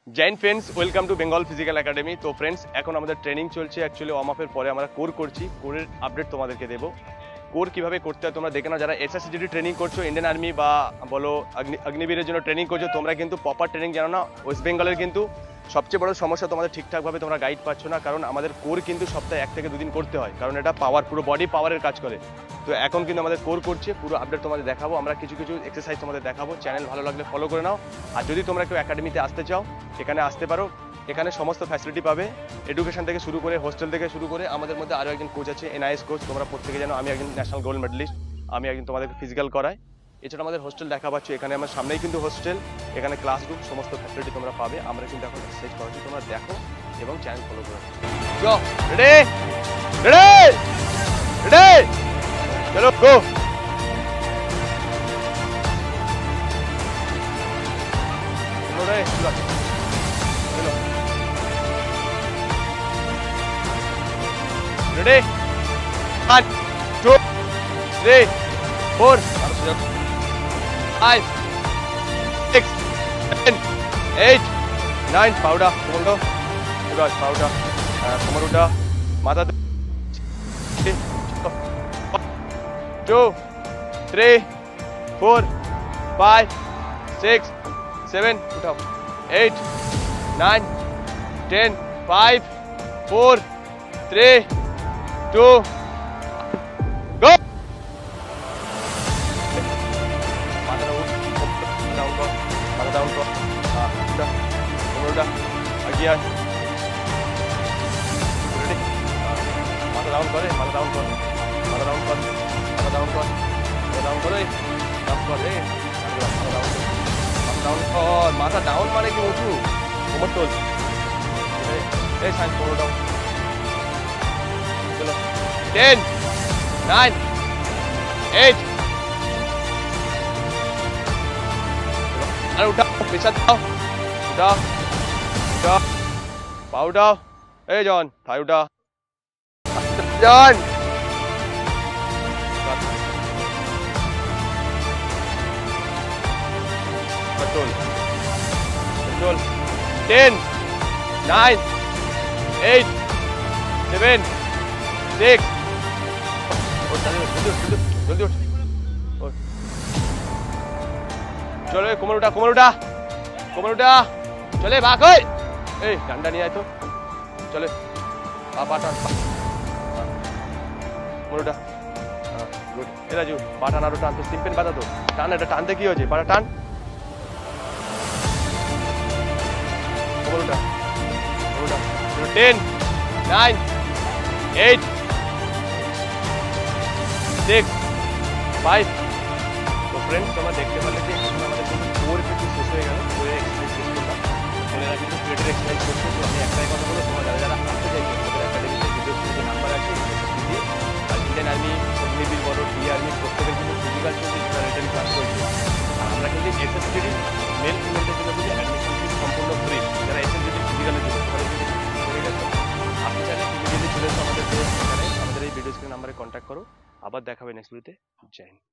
Joint friends, welcome to Bengal physical academy. তো friends, এখন আমাদের ট্রেনিং চলছে। অ্যাকচুয়ালি ওয়ার্ম আপের পরে আমরা কোর করছি। কোরের আপডেট তোমাদেরকে দেবো। কোর কিভাবে করতে হয় তোমরা দেখে নাও। যারা এসএসসিজিডি ট্রেনিং করছো, ইন্ডিয়ান আর্মি বা বলো অগ্নিবীরের জন্য ট্রেনিং করছো, তোমরা কিন্তু প্রপার ট্রেনিং জানো না। ওয়েস্ট বেঙ্গলের কিন্তু সবচেয়ে বড় সমস্যা, তোমাদের ঠিকঠাকভাবে তোমরা গাইড পাচ্ছ না। কারণ আমাদের কোর কিন্তু সপ্তাহে 1 থেকে 2 দিন করতে হয়, কারণ এটা পাওয়ার, পুরো বডি পাওয়ারের কাজ করে। তো এখন কিন্তু আমাদের কোর করছে, পুরো আপডেট তোমাদের দেখাবো। আমরা কিছু কিছু এক্সারসাইজ তোমাদের দেখাবো। চ্যানেল ভালো লাগলে ফলো করে নাও। আর যদি তোমরা কেউ একাডেমিতে আসতে চাও, এখানে আসতে পারো। এখানে সমস্ত ফ্যাসিলিটি পাবে, এডুকেশন থেকে শুরু করে, হোস্টেল থেকে শুরু করে। আমাদের মধ্যে আরও একজন কোচ আছে, এনআইএস কোচ। তোমরা প্রত্যেকে জানো আমি একজন ন্যাশনাল গোল্ড মেডেলিস্ট। আমি একজন তোমাদেরকে ফিজিক্যাল করাই। এছাড়া আমাদের হোস্টেল দেখা পাচ্ছ, এখানে আমার সামনেই কিন্তু হোস্টেল, এখানে ক্লাসরুম, সমস্ত ফ্যাসিলিটি তোমরা পাবে। আমরা কিন্তু এখন এক্সারসাইজ করাচ্ছি, তোমরা দেখো এবং চ্যানেল ফলো করো। রেডি রেডি রেডি, চলো গো। Ready? 1, 2, 3, 4, 5, 6, 7, 8, 9. Powder, Komodo. Guys, powder. Komodo. Mata. 2, 3, 4, 5, 6, 7, 8, 9, 10, 5, 4, 3, 2, go. Mata down kor. Udah. Again. Ready? Mata down kor. Mata down kor. Mata down kor. Mata down kor. Mata down kor. Down kor. Mata down kor. Mata down মানে কি উঁচু? কোমর তোল। এই side কোমর দাও। চলো। 10, 9, 8. আর উঠাও, প্রেসার দাও। উঠাও, উঠাও, পা উঠাও। এই জন, থাই উঠা। জন। Control, control. 10, 9, 8, 7, 6. জলদি উঠ। চলো, কোমর উঠা, কোমর উঠা, কোমর উঠা। চলে ভাগ। এই ডান্ডা নিয়ে আয় তো। চলে, পা টান, কোমর উঠা। গুড। এ রাজু, পা টান, আরো টান। তো সিম্পল বাধা তো। টান, এটা টানতে কি হয়েছে? পাটা টান। কোমর উঠা, কোমর উঠা। 10, 9, 8, 6, 5. তো ফ্রেন্ডস, তোমরা দেখতে পারলে যে আমাদের কিন্তু কোর কিন্তু শেষ হয়ে গেল। কোরের এক্সারসাইজ শেষ করলাম। ছেলেরা কিন্তু পেটের এক্সারসাইজ করছে। তো আমি একটাই কথা বলবো, তোমরা যারা যারা আসতে চাইছো, আমাদের একাডেমিতে ভিডিও যে নাম্বার আছে, আর ইন্ডিয়ান আর্মি, অগ্নিবীর বড়, ডি আর্মি, প্রত্যেকের কিন্তু ফিজিক্যাল চলছে, যেটা রিটার্ন ক্লাস চলছে। আর আমরা কিন্তু এসএসসিডি মেল ফিমেলদের জন্য কিন্তু অ্যাডমিশন ফিস সম্পূর্ণ ফ্রি। যারা এসএসসিডি ফিজিক্যালের জন্য তোমাদের কিন্তু হয়ে গেছে। আপনি চাইলে ইমিডিয়েটলি চলে এসো আমাদের এখানে, আমাদের এই ভিডিও স্ক্রিন নাম্বারে কন্ট্যাক্ট করো। আবার দেখা হবে নেক্সট ভিডিওতে। জয় হিন্দ।